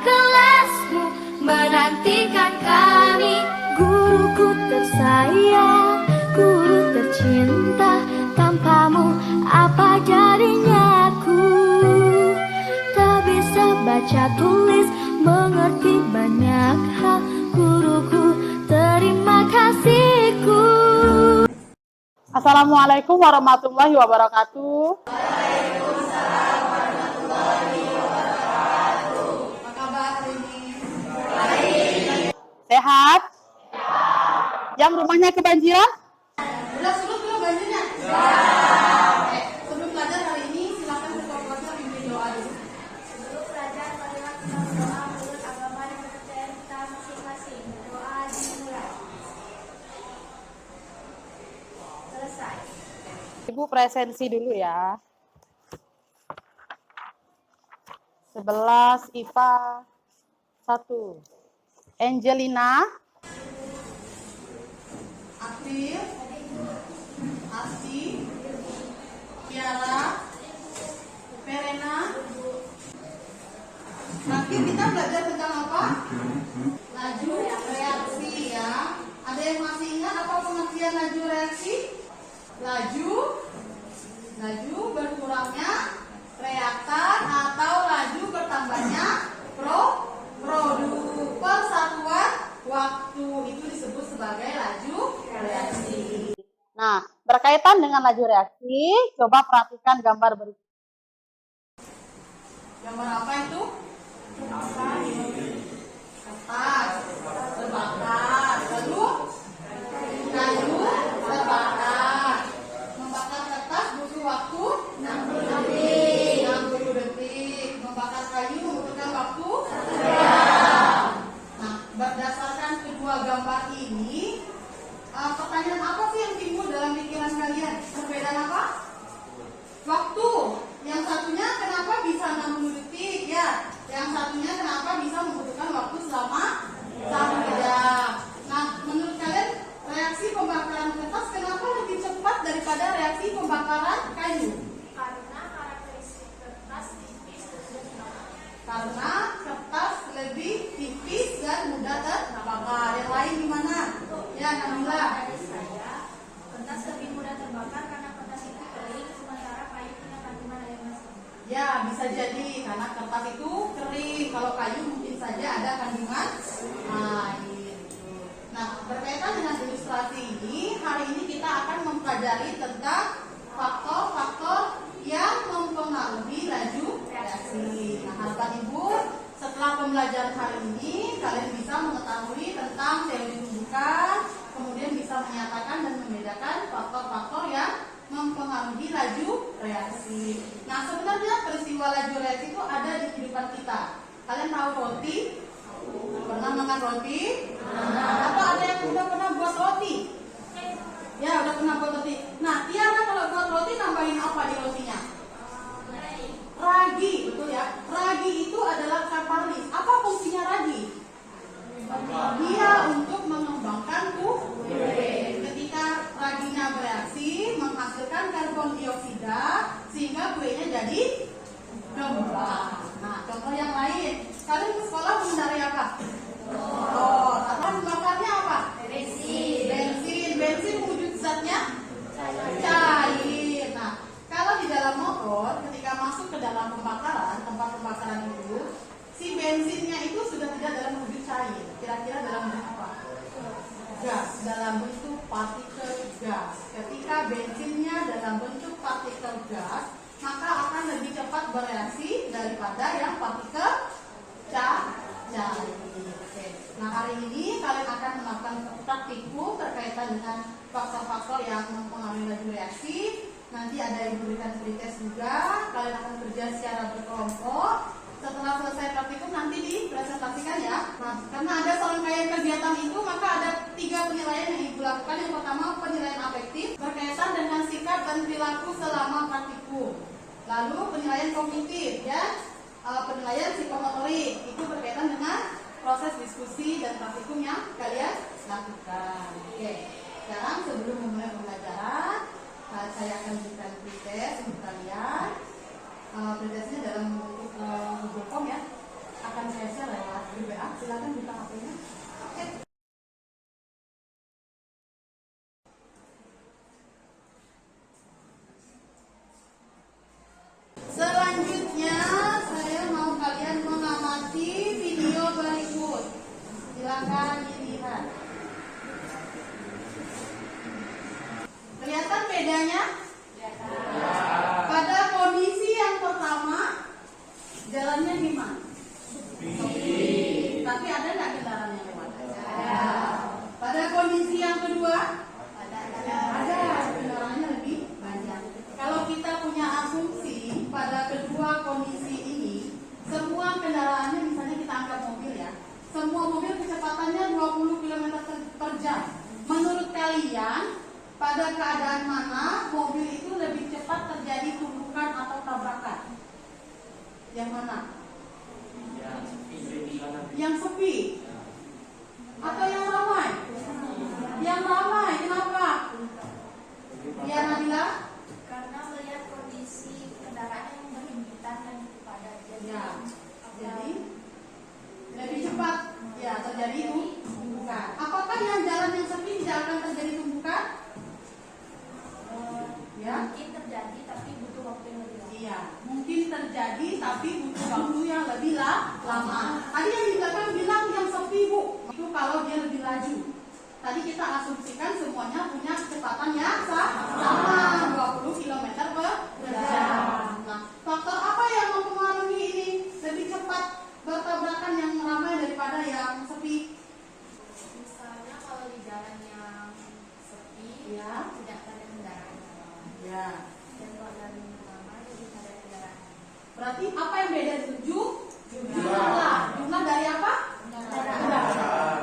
kelasmu menantikan kami. Guruku tersayang, guru tercinta, tanpamu apa jadinya aku? Tak bisa baca tulis, mengerti banyak hal. Guruku, terima kasihku. Assalamualaikum warahmatullahi wabarakatuh. Sehat? Yang rumahnya kebanjiran? Udah surut belum banjirnya? Sebelum belajar hari ini silakan ketua keluarga pimpin doa dulu. Sebelum belajar, marilah kita berdoa menurut agama dan kepercayaan kita masing-masing. Doa dimulai. Selesai. Ibu presensi dulu ya. 11 IPA 1. Angelina, April, Asti, Tiara, Verena. Nanti kita belajar tentang apa? Laju reaksi ya. Ada yang masih ingat apa pengertian laju reaksi? Laju berkurangnya reaktan atau laju bertambahnya produk persatuan waktu, itu disebut sebagai laju reaksi. nah berkaitan dengan laju reaksi, coba perhatikan gambar berikut. Gambar apa itu? Kertas terbakar, lalu kayu terbakar. Membakar kertas butuh waktu 60 detik. Membakar kayu membutuhkan waktu 1 jam. Nah, berdasarkan kedua gambar ini, pertanyaan apa sih yang timbul dalam pikiran kalian? Perbedaan apa? Waktu. Yang satunya kenapa bisa 60 detik ya? Yang satunya kenapa bisa membutuhkan waktu selama 1 jam? Nah, menurut kalian reaksi pembakaran kertas kenapa lebih cepat daripada reaksi pembakaran kayu? Karena karakteristik kertas tipis dan mudah. Karena kertas lebih tipis dan mudah terbakar. Yang lain gimana? Ya, Kamila. Dari saya, kertas lebih mudah terbakar karena kertas itu kering, sementara kayu punya kandungan air masuk. Ya, bisa jadi karena kertas itu kering. Kalau kayu mungkin saja ada kandungan air. Nah, berkaitan dengan ilustrasi ini, hari ini kita akan mempelajari tentang faktor-faktor yang mempengaruhi laju reaksi. Nah, harapan Ibu, setelah pembelajaran hari ini, kalian bisa mengetahui tentang teori pembukaan, kemudian bisa menyatakan dan membedakan faktor-faktor yang mempengaruhi laju reaksi. Nah, sebenarnya peristiwa laju reaksi itu ada di kehidupan kita. Kalian tahu roti? Pernah makan roti? Apa ada yang udah pernah buat roti? Ya, udah pernah buat roti. Nah, Tiara kalau buat roti nambahin apa di rotinya? Ragi, betul ya. Ragi itu adalah katalis. Apa fungsinya ragi? Dia untuk mengembangkan kue. Ketika raginya bereaksi menghasilkan karbon dioksida sehingga kuenya jadi gembang. Nah, contoh yang lain, kalian ke sekolah mengendarai apa? Motor. Bahan bakarnya apa? Bensin wujud zatnya cair. Nah, kalau di dalam motor ketika masuk ke dalam pembakaran, tempat pembakaran itu, si bensinnya itu sudah tidak dalam wujud cair. Kira-kira dalam wujud apa? Gas, dalam bentuk partikel gas. Ketika bensinnya dalam bentuk partikel gas, maka akan lebih cepat bereaksi daripada yang partikel cair. Oke. Nah, hari ini kalian akan melakukan praktikum terkaitan dengan faktor-faktor yang mempengaruhi laju reaksi. Nanti ada yang diberikan pretest juga. Kalian akan kerja secara berkelompok. Setelah selesai praktikum nanti dipresentasikan ya. Nah, karena ada serangkaian kegiatan itu, maka ada 3 penilaian yang Ibu lakukan. Yang pertama penilaian afektif berkaitan dengan sikap dan perilaku selama praktikum. Lalu penilaian kognitif ya, penilaian psikomotorik itu berkaitan dengan proses diskusi dan praktikum yang kalian lakukan. Oke, sekarang sebelum memulai pembelajaran, saya akan berikan pretest untuk kalian. Pretestnya dalam bentuk Google Form ya. akan saya share lewat WA. Silakan buka HP-nya. Oke. Selanjutnya saya mau kalian mengamati video berikut. Silakan dilihat. Kelihatan bedanya? Pada kondisi yang pertama, jalannya gimana? Tapi ada nggak kendaraan yang lewat? Ada. Pada kondisi yang kedua? Ada. Kendaraannya lebih banyak. Kalau kita punya asumsi pada kedua kondisi ini, semua kendaraannya misalnya kita anggap mobil ya. Semua mobil kecepatannya 20 km per jam. Menurut kalian, pada keadaan mana mobil itu lebih cepat terjadi tumpukan atau tabrakan? Yang mana? Yang sepi atau yang ramai? Yang ramai, kenapa? Ya Nabila? Karena melihat kondisi kendaraan yang berhimpitan dan padat. Ya, jadi lebih cepat ya terjadi tumpukan. Apakah yang jalan yang sepi tidak akan terjadi tumpukan? Ya, Mungkin terjadi tapi butuh waktu yang lebih lama. iya, mungkin terjadi tapi butuh waktu yang lebih lama. Tadi yang di belakang bilang yang sepi Bu, itu kalau dia lebih laju. Tadi kita asumsikan semuanya punya kecepatan yang sama 20 km per jam. Nah, faktor apa yang mempengaruhi ini? Lebih cepat bertabrakan yang ramai daripada yang sepi. Misalnya kalau di jalan yang sepi, Ya. tidak ada kendaraan. Ya. Dan kalau jalan yang lama, jadi ada kendaraan. Berarti apa yang beda itu? Jumlah. Jumlah dari apa? Kendaraan.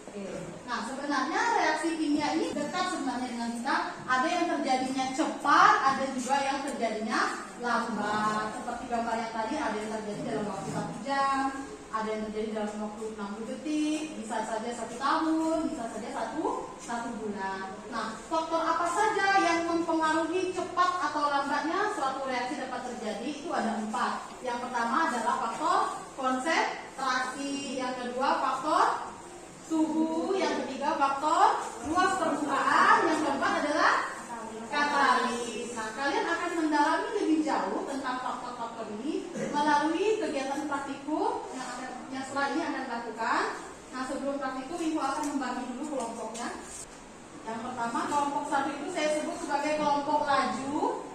Oke. Nah, sebenarnya reaksi kimia ini dekat sebenarnya dengan kita. Ada yang terjadinya cepat, ada juga yang terjadinya lambat. Seperti gambar yang tadi, ada yang terjadi dalam waktu 1 jam, ada yang terjadi dalam waktu 60 detik, bisa saja 1 tahun, bisa saja satu bulan. Nah, faktor apa saja yang mempengaruhi cepat atau lambatnya suatu reaksi dapat terjadi? Itu ada 4. Yang pertama adalah faktor konsentrasi, yang kedua faktor suhu, yang ketiga faktor luas permukaan, yang keempat adalah katalis. Nah, kalian akan mendalami lebih jauh tentang faktor-faktor ini melalui kegiatan praktikum yang setelah ini akan dilakukan. Nah, sebelum praktikum, Ibu akan membagi dulu kelompoknya. Yang pertama, kelompok 1 itu saya sebut sebagai kelompok laju,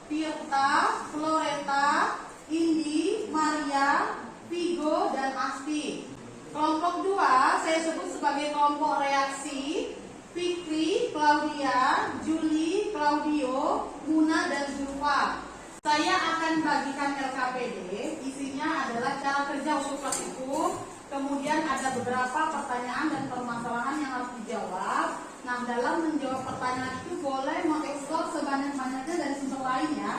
Tirta, Floreta, Indi, Maria, Vigo, dan Asti. Kelompok 2 saya sebut sebagai kelompok reaksi, Fikri, Claudia, Juli, Claudio, Muna, dan Zulfa. Saya akan bagikan LKPD, isinya adalah cara kerja untuk praktikum, kemudian ada beberapa pertanyaan dan permasalahan yang harus dijawab. Nah, dalam menjawab pertanyaan itu boleh mengeksplor sebanyak-banyaknya dari sumber lainnya.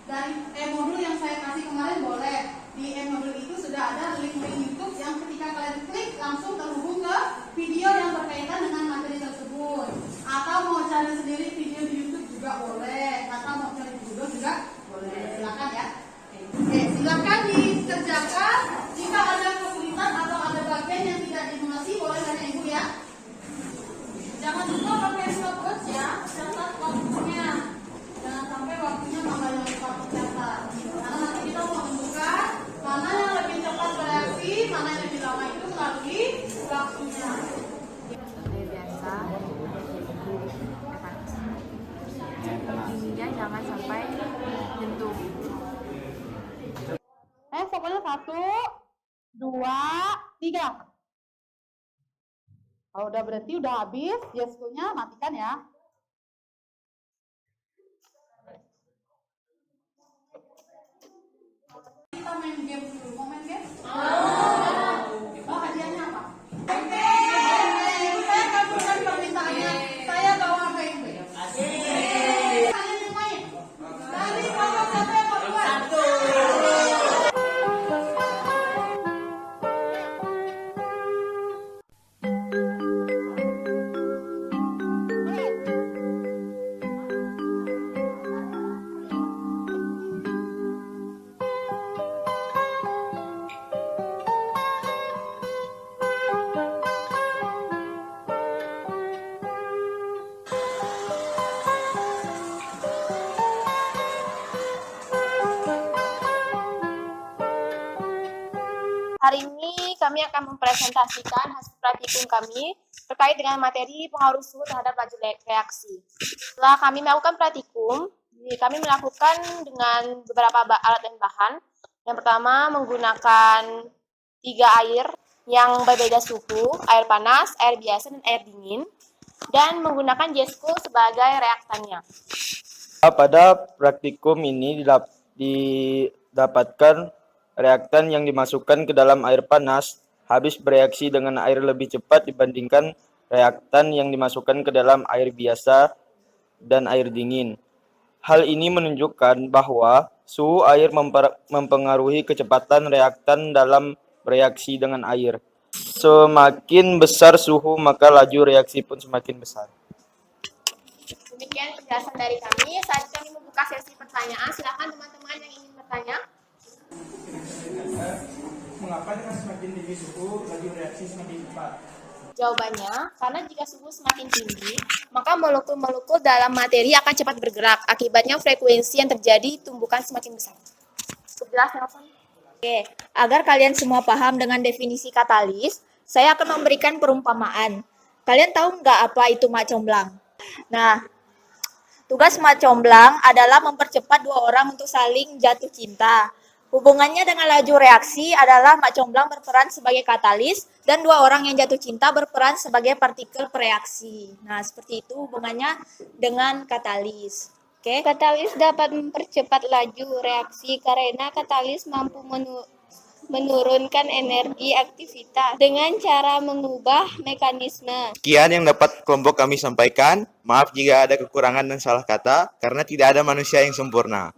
Dari e-modul yang saya kasih kemarin boleh. Di e-modul itu sudah ada link-link YouTube yang ketika kalian klik langsung terhubung ke video yang berkaitan dengan materi tersebut. Atau mau cari sendiri video di YouTube juga boleh. Atau mau cari di Google juga boleh. Silakan ya. Oke, silakan dikerjakan. Jika ada kesulitan atau ada bagian yang tidak dimengerti boleh tanya Ibu ya. Jangan lupa pakai stopwatch ya, catat waktunya. Jangan sampai waktunya tambah yang lupa tercatat. Karena nanti kita mau menentukan mana yang lebih cepat bereaksi, mana yang lebih lama itu melalui waktunya. Seperti biasa, giginya jangan sampai nyentuh. Pokoknya 1, 2, 3. Kalau udah berhenti, udah habis, gesturnya matikan ya. Kita main game dulu. Mau main game? Oh, hadiahnya apa? Saya kabulkan permintaannya. Saya bawa PMP. Kalian yang main. Dari kelompok 1 yang kedua. 1. kami akan mempresentasikan hasil praktikum kami terkait dengan materi pengaruh suhu terhadap laju reaksi. Setelah kami melakukan praktikum, kami melakukan dengan beberapa alat dan bahan. Yang pertama menggunakan 3 air yang berbeda suhu, air panas, air biasa, dan air dingin, dan menggunakan Jesco sebagai reaktannya. Pada praktikum ini didapatkan reaktan yang dimasukkan ke dalam air panas habis bereaksi dengan air lebih cepat dibandingkan reaktan yang dimasukkan ke dalam air biasa dan air dingin. Hal ini menunjukkan bahwa suhu air mempengaruhi kecepatan reaktan dalam bereaksi dengan air. Semakin besar suhu, maka laju reaksi pun semakin besar. Demikian penjelasan dari kami. Saat kami membuka sesi pertanyaan, silakan teman-teman yang ingin bertanya. Mengapa dengan semakin tinggi suhu, laju reaksi semakin cepat? Jawabannya, karena jika suhu semakin tinggi, maka molekul-molekul dalam materi akan cepat bergerak. Akibatnya frekuensi yang terjadi tumbukan semakin besar. Cukup jelas, Nelson? Oke, agar kalian semua paham dengan definisi katalis, saya akan memberikan perumpamaan. Kalian tahu nggak apa itu mak comblang? Nah, tugas mak comblang adalah mempercepat 2 orang untuk saling jatuh cinta. Hubungannya dengan laju reaksi adalah mak comblang berperan sebagai katalis dan 2 orang yang jatuh cinta berperan sebagai partikel pereaksi. Nah, seperti itu hubungannya dengan katalis. Oke. Katalis dapat mempercepat laju reaksi karena katalis mampu menurunkan energi aktivitas dengan cara mengubah mekanisme. Sekian yang dapat kelompok kami sampaikan. Maaf jika ada kekurangan dan salah kata, karena tidak ada manusia yang sempurna.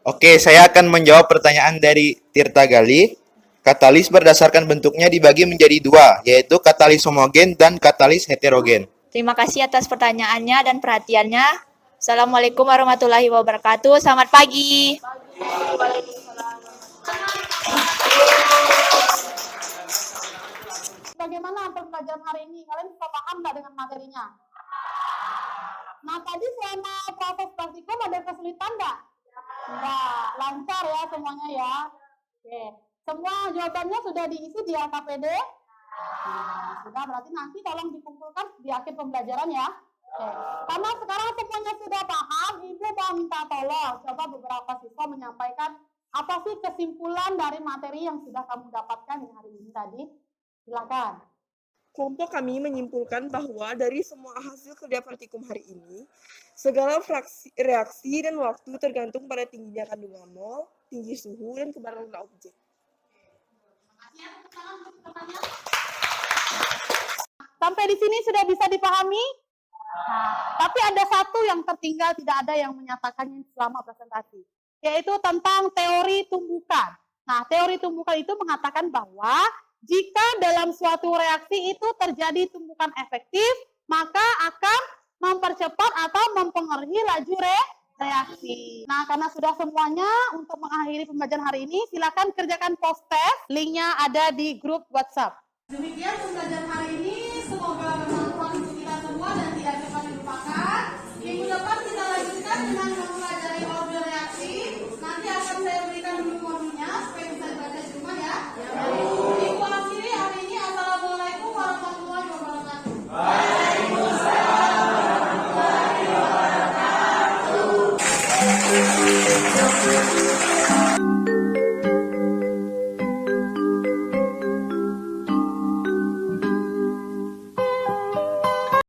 Oke, saya akan menjawab pertanyaan dari Tirta Gali. Katalis berdasarkan bentuknya dibagi menjadi 2, yaitu katalis homogen dan katalis heterogen. Terima kasih atas pertanyaannya dan perhatiannya. Assalamualaikum warahmatullahi wabarakatuh. Selamat pagi. Bagaimana pembelajaran hari ini? Kalian bisa paham nggak dengan materinya? Nah, tadi selama proses praktikum ada kesulitan nggak? Enggak, lancar ya semuanya ya. Oke, semua jawabannya sudah diisi di LKPD? Nah, sudah, berarti nanti tolong dikumpulkan di akhir pembelajaran ya. Oke, karena sekarang semuanya sudah paham, Ibu mau minta tolong. Coba beberapa siswa menyampaikan apa sih kesimpulan dari materi yang sudah kamu dapatkan di hari ini tadi? Silakan. Kelompok kami menyimpulkan bahwa dari semua hasil kerja praktikum hari ini, segala reaksi dan waktu tergantung pada tingginya kandungan mol, tinggi suhu, dan kebaran objek. Sampai di sini sudah bisa dipahami? Tapi ada satu yang tertinggal, tidak ada yang menyatakannya selama presentasi, yaitu tentang teori tumbukan. Nah, teori tumbukan itu mengatakan bahwa jika dalam suatu reaksi itu terjadi tumbukan efektif, maka akan mempercepat atau mempengaruhi laju reaksi. Nah, karena sudah semuanya, untuk mengakhiri pembelajaran hari ini, silakan kerjakan post test. Linknya ada di grup WhatsApp. Demikian pembelajaran hari ini, semoga bermanfaat untuk kita semua dan tidak dapat dilupakan. Minggu depan kita lanjutkan dengan mempelajari order reaksi. Nanti akan saya berikan dulu modulnya supaya bisa dibaca di rumah ya. Ibu akhiri hari ini. Assalamualaikum warahmatullahi wabarakatuh. Waalaikumsalam warahmatullahi wabarakatuh.